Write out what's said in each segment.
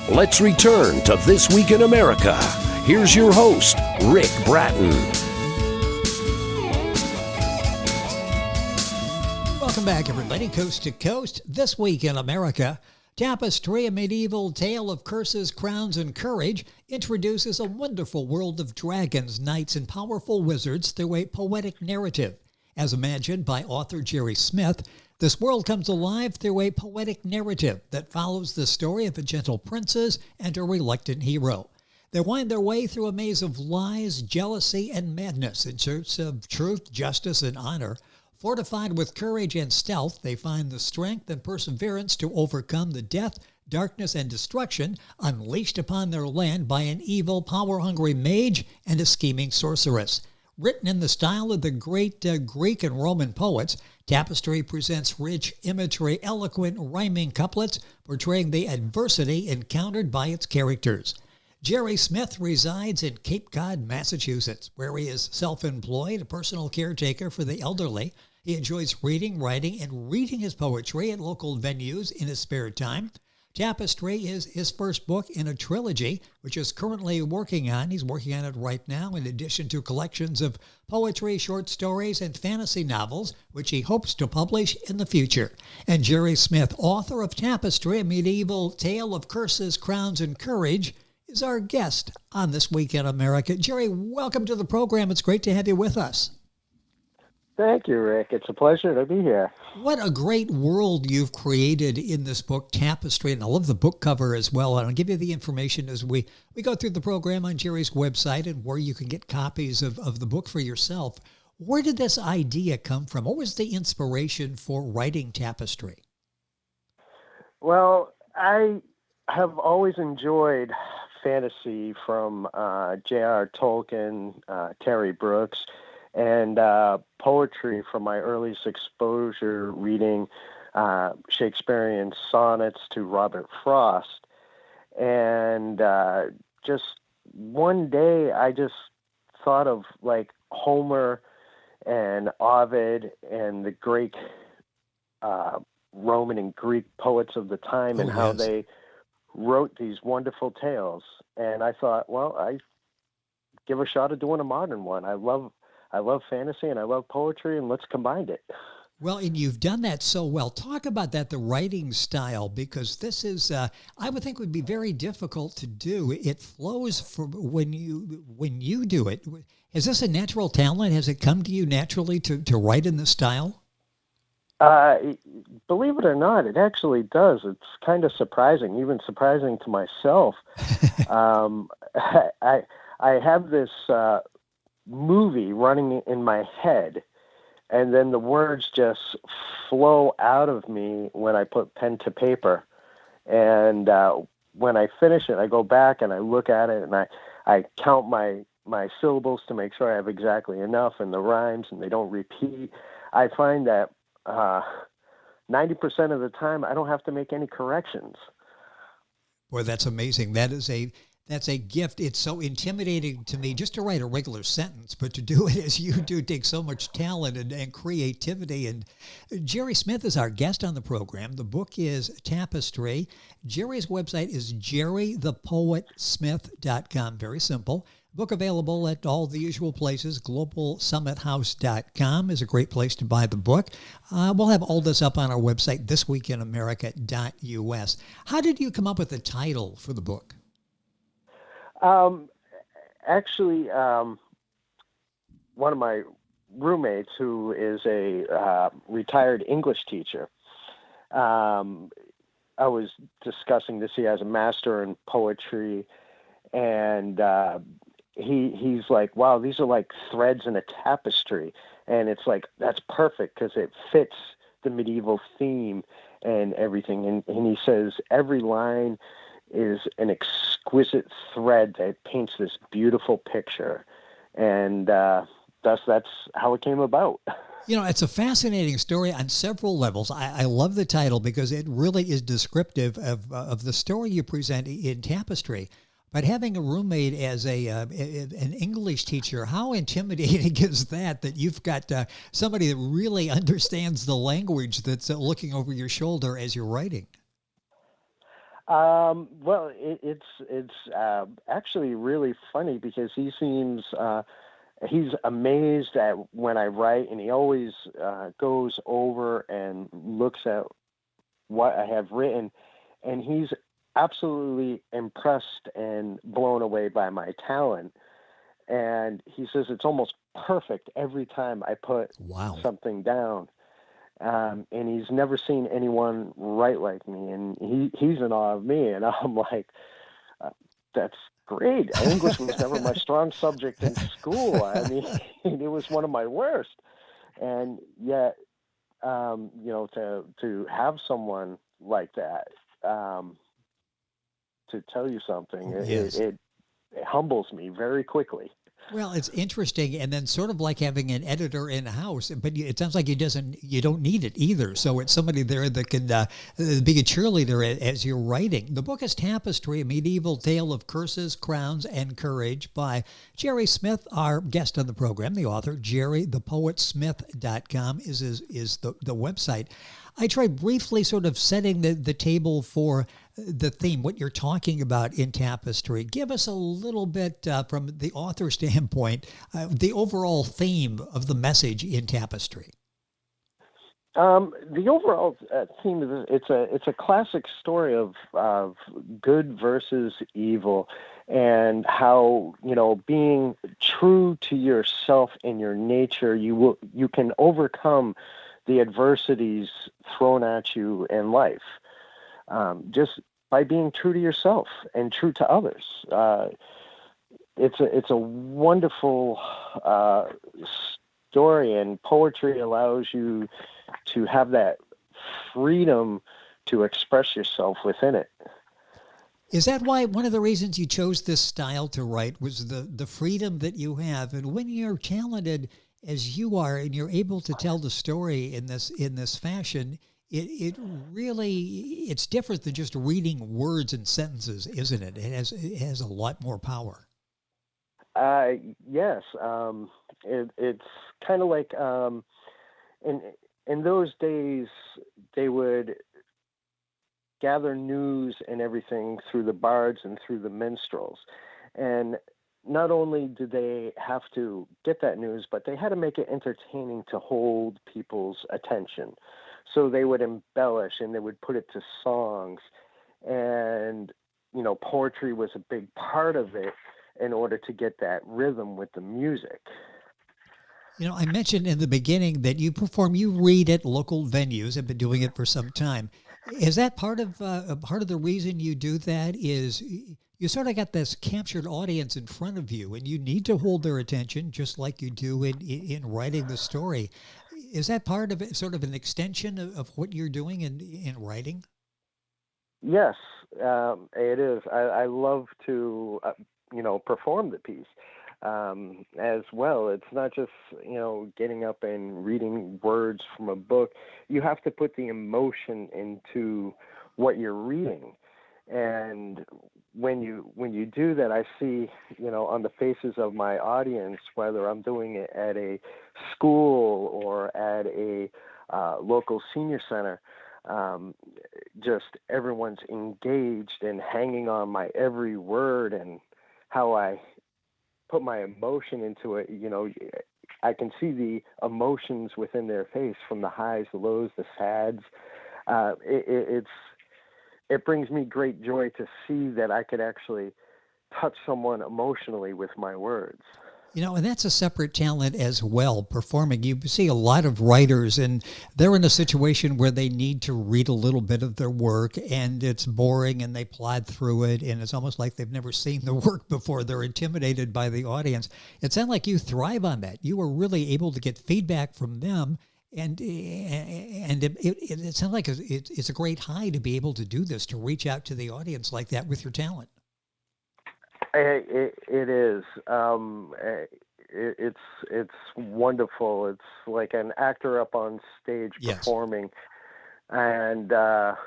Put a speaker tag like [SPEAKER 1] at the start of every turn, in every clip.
[SPEAKER 1] Let's return to This Week in America. Here's your host, Rick Bratton.
[SPEAKER 2] Welcome back, everybody, coast to coast. This Week in America, Tapestry, a medieval tale of curses, crowns, and courage, introduces a wonderful world of dragons, knights, and powerful wizards through a poetic narrative. As imagined by author Jerry Smith, this world comes alive through a poetic narrative that follows the story of a gentle princess and a reluctant hero. They wind their way through a maze of lies, jealousy, and madness in search of truth, justice, and honor. Fortified with courage and stealth, they find the strength and perseverance to overcome the death, darkness, and destruction unleashed upon their land by an evil, power-hungry mage and a scheming sorceress. Written in the style of the great Greek and Roman poets, Tapestry presents rich imagery, eloquent, rhyming couplets, portraying the adversity encountered by its characters. Jerry Smith resides in Cape Cod, Massachusetts, where he is self-employed, a personal caretaker for the elderly. He enjoys reading, writing, and reading his poetry at local venues in his spare time. Tapestry is his first book in a trilogy, which is currently working on. He's working on it right now, in addition to collections of poetry, short stories, and fantasy novels, which he hopes to publish in the future. And Jerry Smith, author of Tapestry, a medieval tale of curses, crowns, and courage, is our guest on This Week in America. Jerry, welcome to the program. It's great to have you with us.
[SPEAKER 3] Thank you, Rick. It's a pleasure to be here.
[SPEAKER 2] What a great world you've created in this book, Tapestry, and I love the book cover as well. And I'll give you the information as we go through the program on Jerry's website and where you can get copies of the book for yourself. Where did this idea come from? What was the inspiration for writing Tapestry?
[SPEAKER 3] Well, I have always enjoyed fantasy from J.R. Tolkien, Terry Brooks, and poetry from my earliest exposure reading Shakespearean sonnets to Robert Frost. And just one day I just thought of like Homer and Ovid and the great Roman and Greek poets of the time and how they wrote these wonderful tales. And I thought, well, I give a shot at doing a modern one. I love fantasy and I love poetry, and let's combine it.
[SPEAKER 2] Well, and you've done that so well. Talk about that, the writing style, because this is, I would think would be very difficult to do. It flows from when you do it. Is this a natural talent? Has it come to you naturally to write in this style?
[SPEAKER 3] Believe it or not, it actually does. It's kind of surprising, even surprising to myself. I have this movie running in my head, and then the words just flow out of me when I put pen to paper. And when I finish it, I go back and I look at it and I count my syllables to make sure I have exactly enough and the rhymes and they don't repeat. I find that 90% of the time I don't have to make any corrections.
[SPEAKER 2] Boy, that's amazing. That's a gift. It's so intimidating to me just to write a regular sentence, but to do it as you do takes so much talent and creativity. And Jerry Smith is our guest on the program. The book is Tapestry. Jerry's website is jerrythepoetsmith.com. Very simple. Book available at all the usual places. GlobalSummitHouse.com is a great place to buy the book. We'll have all this up on our website, thisweekinamerica.us. How did you come up with the title for the book?
[SPEAKER 3] Actually, one of my roommates, who is a retired English teacher, I was discussing this. He has a master in poetry, and he's like, wow, these are like threads in a tapestry. And it's like, that's perfect because it fits the medieval theme and everything. And he says every line is an exquisite thread that paints this beautiful picture. And thus that's how it came about.
[SPEAKER 2] You know, it's a fascinating story on several levels. I love the title because it really is descriptive of the story you present in Tapestry. But having a roommate as an English teacher, how intimidating is that you've got somebody that really understands the language that's looking over your shoulder as you're writing?
[SPEAKER 3] Well, it's actually really funny because he seems he's amazed at when I write, and he always goes over and looks at what I have written, and he's absolutely impressed and blown away by my talent. And he says it's almost perfect every time I put
[SPEAKER 2] Wow.
[SPEAKER 3] something down. And he's never seen anyone write like me, and he's in awe of me, and I'm like, that's great. English was never my strong subject in school. I mean, it was one of my worst, and yet, to have someone like that, to tell you something,
[SPEAKER 2] Yes.
[SPEAKER 3] it humbles me very quickly.
[SPEAKER 2] Well, it's interesting, and then sort of like having an editor in house, but it sounds like you don't need it either. So it's somebody there that can be a cheerleader as you're writing. The book is Tapestry: A Medieval Tale of Curses, Crowns, and Courage by Jerry Smith, our guest on the program, the author. JerryThePoetSmith.com is the website. I tried briefly sort of setting the table for the theme, what you're talking about in Tapestry. Give us a little bit from the author standpoint, the overall theme of the message in Tapestry.
[SPEAKER 3] The overall theme is it's a classic story of good versus evil, and how being true to yourself and your nature, you can overcome the adversities thrown at you in life, just by being true to yourself and true to others. It's a wonderful story, and poetry allows you to have that freedom to express yourself within it.
[SPEAKER 2] Is that why one of the reasons you chose this style to write was the freedom that you have? And when you're talented as you are, and you're able to tell the story in this fashion, it really, it's different than just reading words and sentences, isn't it? It has a lot more power.
[SPEAKER 3] Yes, it's kind of like in those days they would gather news and everything through the bards and through the minstrels, and not only did they have to get that news, but they had to make it entertaining to hold people's attention. So they would embellish and they would put it to songs. And, poetry was a big part of it in order to get that rhythm with the music.
[SPEAKER 2] I mentioned in the beginning that you read at local venues, have been doing it for some time. Is that part of the reason you do that? Is you sort of got this captured audience in front of you, and you need to hold their attention just like you do in writing the story. Is that part of it, sort of an extension of what you're doing in writing?
[SPEAKER 3] Yes, it is. I love to, perform the piece as well. It's not just, getting up and reading words from a book. You have to put the emotion into what you're reading. And when you do that, I see, on the faces of my audience, whether I'm doing it at a school or at a local senior center, just everyone's engaged and hanging on my every word, and how I put my emotion into it. I can see the emotions within their face, from the highs, the lows, the sads. It brings me great joy to see that I could actually touch someone emotionally with my words.
[SPEAKER 2] And that's a separate talent as well, performing. You see a lot of writers, and they're in a situation where they need to read a little bit of their work, and it's boring, and they plod through it, and it's almost like they've never seen the work before. They're intimidated by the audience. It sounds like you thrive on that. You were really able to get feedback from them, and it sounds like it's a great high to be able to do this, to reach out to the audience like that with your talent.
[SPEAKER 3] It is. It's wonderful. It's like an actor up on stage performing, and for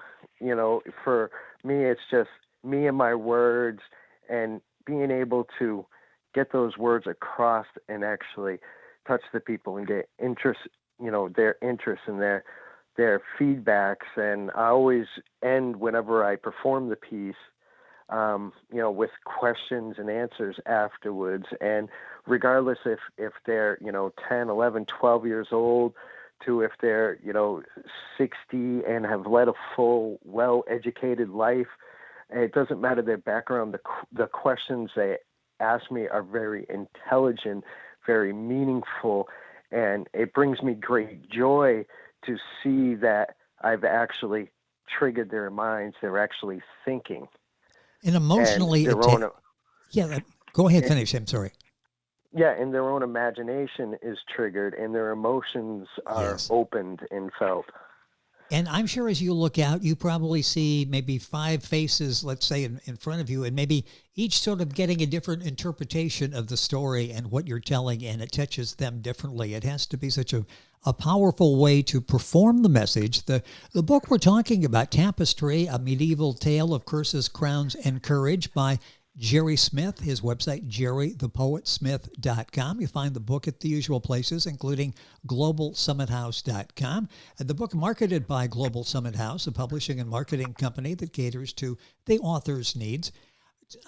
[SPEAKER 3] me, it's just me and my words, and being able to get those words across and actually touch the people and get interest, their interest and their their feedbacks, and I always end whenever I perform the piece, with questions and answers afterwards. And regardless if they're, 10, 11, 12 years old, to if they're, 60 and have led a full, well-educated life, it doesn't matter their background. The questions they ask me are very intelligent, very meaningful, and it brings me great joy to see that I've actually triggered their minds. They're actually thinking.
[SPEAKER 2] And emotionally, go ahead, finish. I'm sorry.
[SPEAKER 3] Yeah, and their own imagination is triggered, and their emotions are opened and felt.
[SPEAKER 2] And I'm sure as you look out, you probably see maybe 5 faces, let's say, in front of you, and maybe each sort of getting a different interpretation of the story and what you're telling, and it touches them differently. It has to be such a powerful way to perform the message. The book we're talking about, Tapestry, A Medieval Tale of Curses, Crowns, and Courage by Jerry Smith, his website, jerrythepoetsmith.com. You find the book at the usual places, including globalsummithouse.com. And the book marketed by Global Summit House, a publishing and marketing company that caters to the author's needs.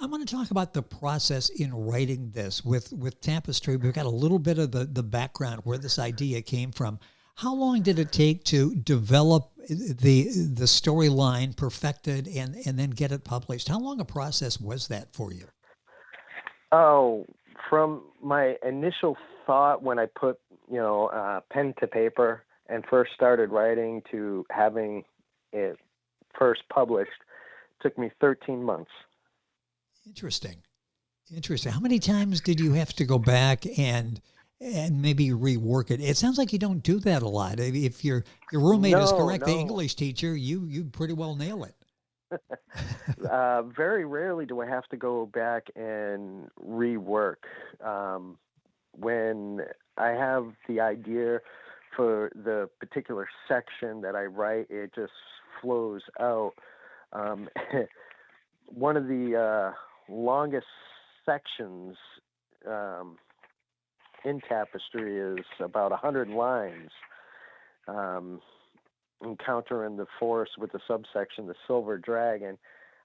[SPEAKER 2] I want to talk about the process in writing this. With Tapestry, we've got a little bit of the background where this idea came from. How long did it take to develop the storyline, perfected, and then get it published? How long a process was that for you?
[SPEAKER 3] Oh, from my initial thought when I put, pen to paper and first started writing to having it first published, took me 13 months.
[SPEAKER 2] Interesting. How many times did you have to go back and maybe rework it? It sounds like you don't do that a lot. If your roommate is correct, the English teacher, you pretty well nail it.
[SPEAKER 3] Very rarely do I have to go back and rework. When I have the idea for the particular section that I write, it just flows out. One of the longest sections in Tapestry is about 100 lines. Encounter in the Forest with the subsection, the Silver Dragon.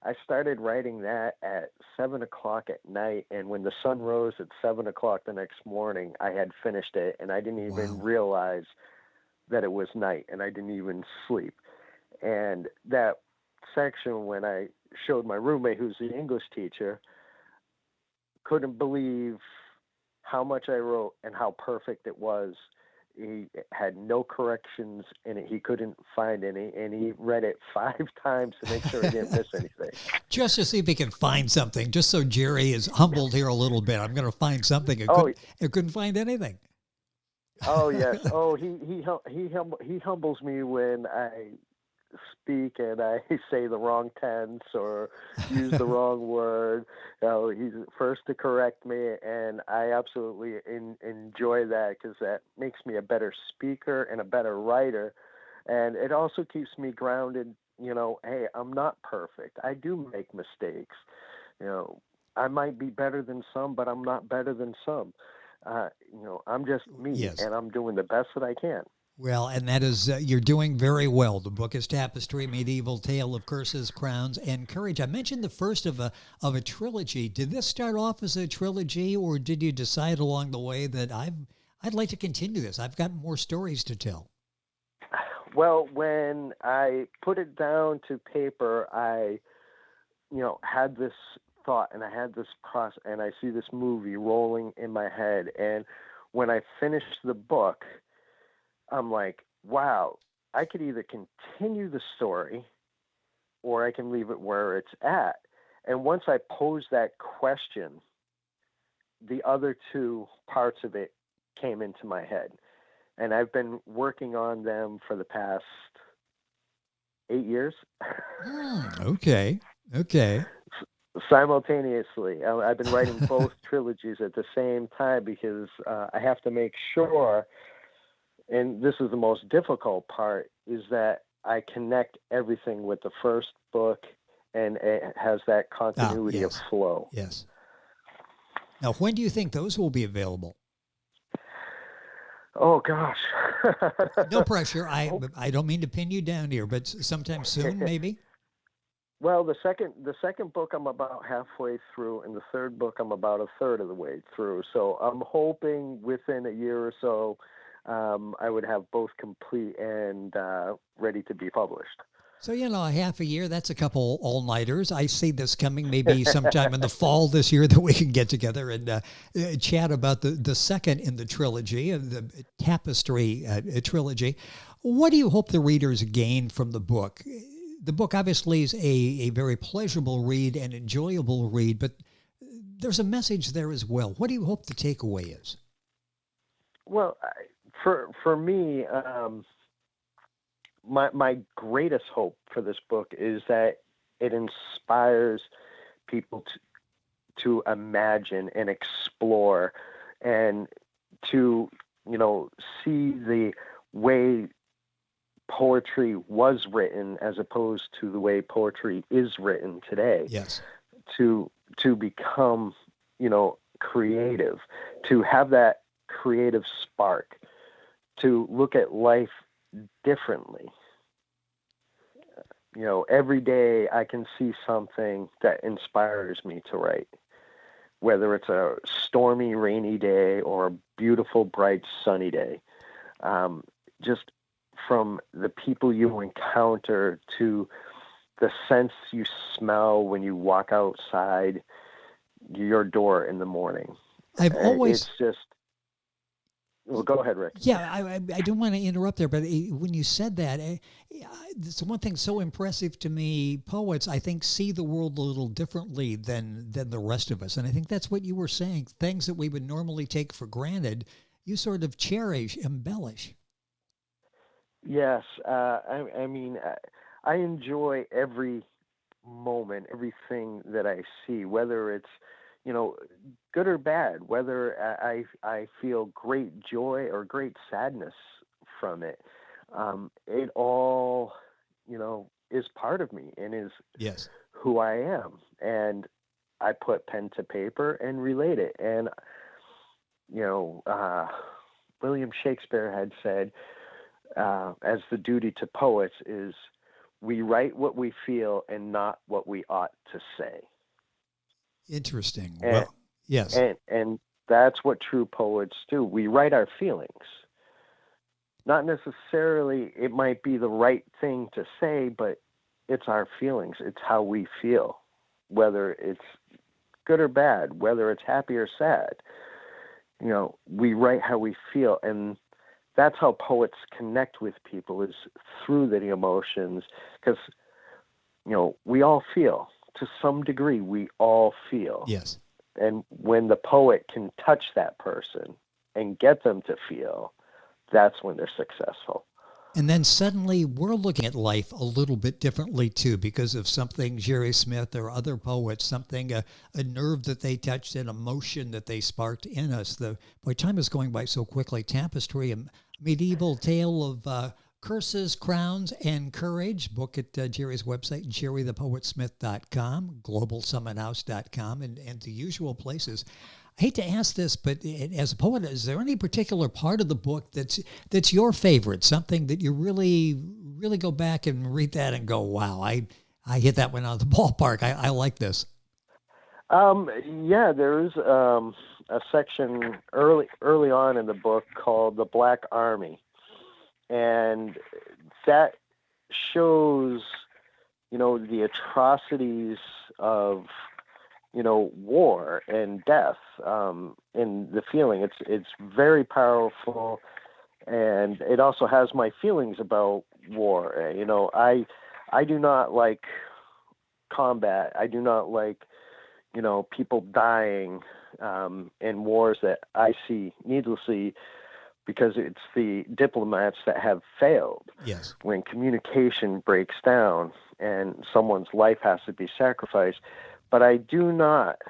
[SPEAKER 3] I started writing that at 7 o'clock at night, and when the sun rose at 7 o'clock the next morning, I had finished it, and I didn't even realize that it was night, and I didn't even sleep. And that section, when I showed my roommate, who's the English teacher, couldn't believe how much I wrote and how perfect it was. He had no corrections in it. He couldn't find any, and he read it 5 times to make sure he didn't miss anything.
[SPEAKER 2] Just to see if he can find something, just so Jerry is humbled here a little bit. I'm going to find something. It couldn't find anything.
[SPEAKER 3] Oh, yes. Oh, he humbles me when I speak and I say the wrong tense or use the wrong word. He's first to correct me, and I absolutely enjoy that because that makes me a better speaker and a better writer. And it also keeps me grounded. Hey, I'm not perfect. I do make mistakes. I might be better than some, but I'm not better than some. I'm just me, and I'm doing the best that I can.
[SPEAKER 2] Well, and that is, you're doing very well. The book is Tapestry, Medieval Tale of Curses, Crowns, and Courage. I mentioned the first of a trilogy. Did this start off as a trilogy, or did you decide along the way that I'd like to continue this? I've got more stories to tell.
[SPEAKER 3] Well, when I put it down to paper, I, had this thought, and I had this process, and I see this movie rolling in my head. And when I finished the book, I'm like, wow, I could either continue the story or I can leave it where it's at. And once I posed that question, the other 2 parts of it came into my head. And I've been working on them for the past 8 years.
[SPEAKER 2] Okay.
[SPEAKER 3] Simultaneously. I've been writing both trilogies at the same time because I have to make sure, and this is the most difficult part, is that I connect everything with the first book and it has that continuity of flow.
[SPEAKER 2] Yes. Now, when do you think those will be available?
[SPEAKER 3] Oh, gosh.
[SPEAKER 2] No pressure. I don't mean to pin you down here, but sometime soon, maybe.
[SPEAKER 3] Well, the second book I'm about halfway through, and the third book I'm about a third of the way through. So I'm hoping within a year or so, I would have both complete and ready to be published.
[SPEAKER 2] So, a half a year, that's a couple all-nighters. I see this coming maybe sometime in the fall this year that we can get together and chat about the second in the trilogy, the Tapestry trilogy. What do you hope the readers gain from the book? The book obviously is a very pleasurable read and enjoyable read, but there's a message there as well. What do you hope the takeaway is?
[SPEAKER 3] Well, for me, my greatest hope for this book is that it inspires people to imagine and explore, and to see the way poetry was written as opposed to the way poetry is written today.
[SPEAKER 2] Yes.
[SPEAKER 3] To become creative, to have that creative spark, to look at life differently. Every day I can see something that inspires me to write, whether it's a stormy, rainy day or a beautiful, bright, sunny day. Just from the people you encounter to the sense you smell when you walk outside your door in the morning. It's just... Well, go ahead, Rick.
[SPEAKER 2] Yeah, I don't want to interrupt there, but when you said that, it's one thing so impressive to me. Poets, I think, see the world a little differently than the rest of us. And I think that's what you were saying. Things that we would normally take for granted, you sort of cherish, embellish.
[SPEAKER 3] Yes. I mean, I enjoy every moment, everything that I see, whether it's good or bad, whether I feel great joy or great sadness from it. It all, is part of me and is
[SPEAKER 2] Yes.
[SPEAKER 3] who I am. And I put pen to paper and relate it. And, William Shakespeare had said, as the duty to poets is, we write what we feel and not what we ought to say.
[SPEAKER 2] Interesting.
[SPEAKER 3] And,
[SPEAKER 2] well, yes.
[SPEAKER 3] And that's what true poets do. We write our feelings. Not necessarily it might be the right thing to say, but it's our feelings. It's how we feel, whether it's good or bad, whether it's happy or sad. We write how we feel, and that's how poets connect with people, is through the emotions, because, we all feel. To some degree, we all feel.
[SPEAKER 2] Yes.
[SPEAKER 3] And when the poet can touch that person and get them to feel, that's when they're successful.
[SPEAKER 2] And then suddenly we're looking at life a little bit differently too, because of something Jerry Smith or other poets, something, a nerve that they touched, an emotion that they sparked in us. Time is going by so quickly. Tapestry, a medieval tale of Curses, Crowns, and Courage. Book at Jerry's website, jerrythepoetsmith.com, globalsummonhouse.com, and the usual places. I hate to ask this, but as a poet, is there any particular part of the book that's your favorite? Something that you really, really go back and read that and go, wow, I hit that one out of the ballpark. I like this.
[SPEAKER 3] Yeah, there's a section early on in the book called The Black Army. And that shows, the atrocities of, war and death, in the feeling. It's very powerful, and it also has my feelings about war. I do not like combat. I do not like, people dying, in wars that I see needlessly, because it's the diplomats that have failed.
[SPEAKER 2] Yes.
[SPEAKER 3] When communication breaks down and someone's life has to be sacrificed. But I do not,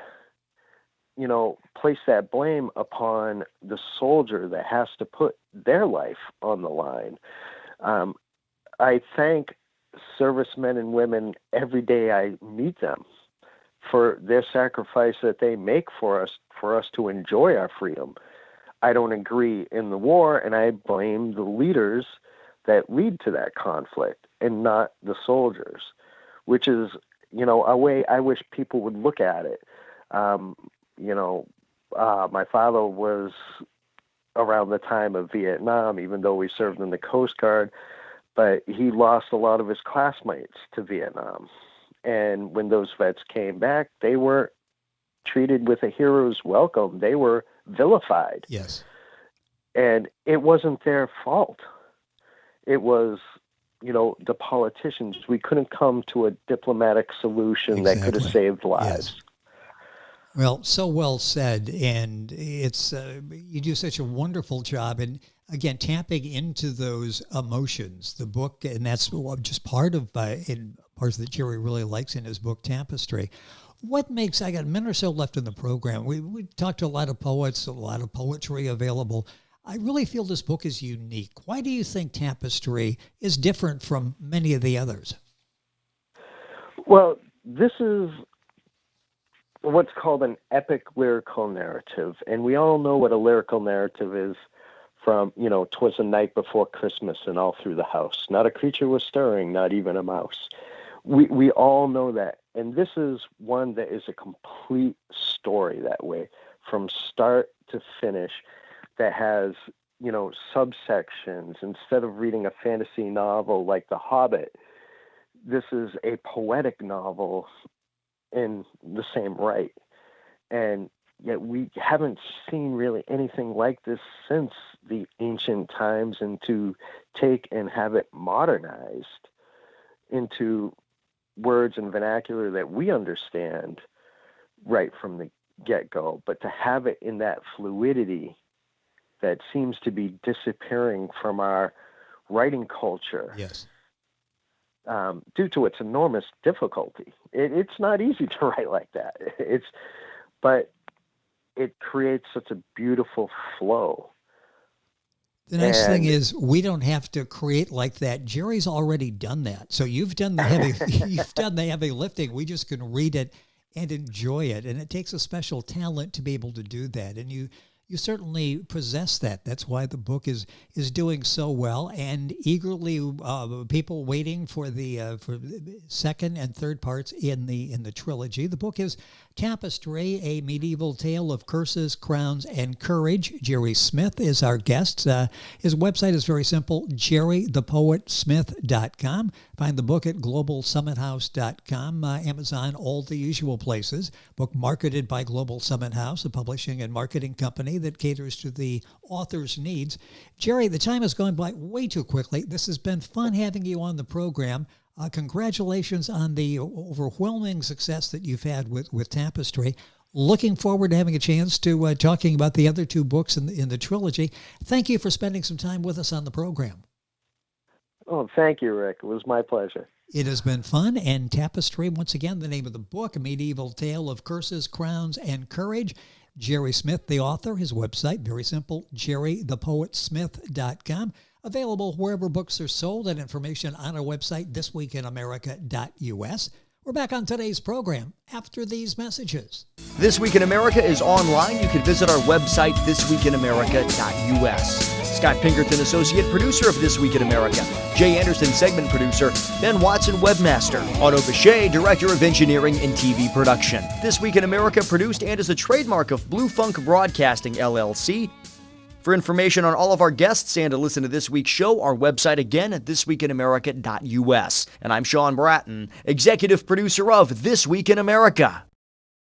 [SPEAKER 3] place that blame upon the soldier that has to put their life on the line. I thank servicemen and women every day I meet them for their sacrifice that they make for us to enjoy our freedom. I don't agree in the war, and I blame the leaders that lead to that conflict and not the soldiers, which is, a way I wish people would look at it. My father was around the time of Vietnam, even though we served in the Coast Guard, but he lost a lot of his classmates to Vietnam. And when those vets came back, they weren't treated with a hero's welcome. They were vilified.
[SPEAKER 2] Yes.
[SPEAKER 3] And it wasn't their fault. It was, the politicians. We couldn't come to a diplomatic solution that could have saved lives.
[SPEAKER 2] Yes. Well, so well said, and it's you do such a wonderful job, and again, tapping into those emotions. The book, and that's just part of parts that Jerry really likes in his book, Tapestry. What makes, I got a minute or so left in the program. We talked to a lot of poets, a lot of poetry available. I really feel this book is unique. Why do you think Tapestry is different from many of the others?
[SPEAKER 3] Well, this is what's called an epic lyrical narrative. And we all know what a lyrical narrative is from, 'twas the night before Christmas and all through the house. Not a creature was stirring, not even a mouse. We all know that. And this is one that is a complete story that way, from start to finish, that has, subsections. Instead of reading a fantasy novel like The Hobbit, this is a poetic novel in the same right. And yet we haven't seen really anything like this since the ancient times, and to take and have it modernized into words and vernacular that we understand right from the get-go, but to have it in that fluidity that seems to be disappearing from our writing culture.
[SPEAKER 2] Yes.
[SPEAKER 3] Due to its enormous difficulty. It's not easy to write like that. But it creates such a beautiful flow.
[SPEAKER 2] The nice thing is we don't have to create like that. Jerry's already done that. So you've done the heavy lifting. We just can read it and enjoy it. And it takes a special talent to be able to do that. And you certainly possess that. That's why the book is doing so well, and eagerly people waiting for the second and third parts in the trilogy. The book is Tapestry, a medieval tale of curses, crowns, and courage. Jerry Smith is our guest. His website is very simple, jerrythepoetsmith.com. Find the book at globalsummithouse.com, Amazon, all the usual places. Book marketed by Global Summit House, a publishing and marketing company that caters to the author's needs. Jerry, the time has gone by way too quickly. This has been fun having you on the program. Congratulations on the overwhelming success that you've had with Tapestry. Looking forward to having a chance to talking about the other two books in the trilogy. Thank you for spending some time with us on the program.
[SPEAKER 3] Oh, thank you, Rick. It was my pleasure.
[SPEAKER 2] It has been fun. And Tapestry, once again, the name of the book, A Medieval Tale of Curses, Crowns, and Courage. Jerry Smith, the author, his website, very simple, jerrythepoetsmith.com. Available wherever books are sold, and information on our website, thisweekinamerica.us. We're back on today's program after these messages.
[SPEAKER 4] This Week in America is online. You can visit our website, thisweekinamerica.us. Scott Pinkerton, associate producer of This Week in America. Jay Anderson, segment producer. Ben Watson, webmaster. Otto Bechet, director of engineering and TV production. This Week in America produced and is a trademark of Blue Funk Broadcasting, LLC. For information on all of our guests and to listen to this week's show, our website again at thisweekinamerica.us. And I'm Sean Bratton, executive producer of This Week in America.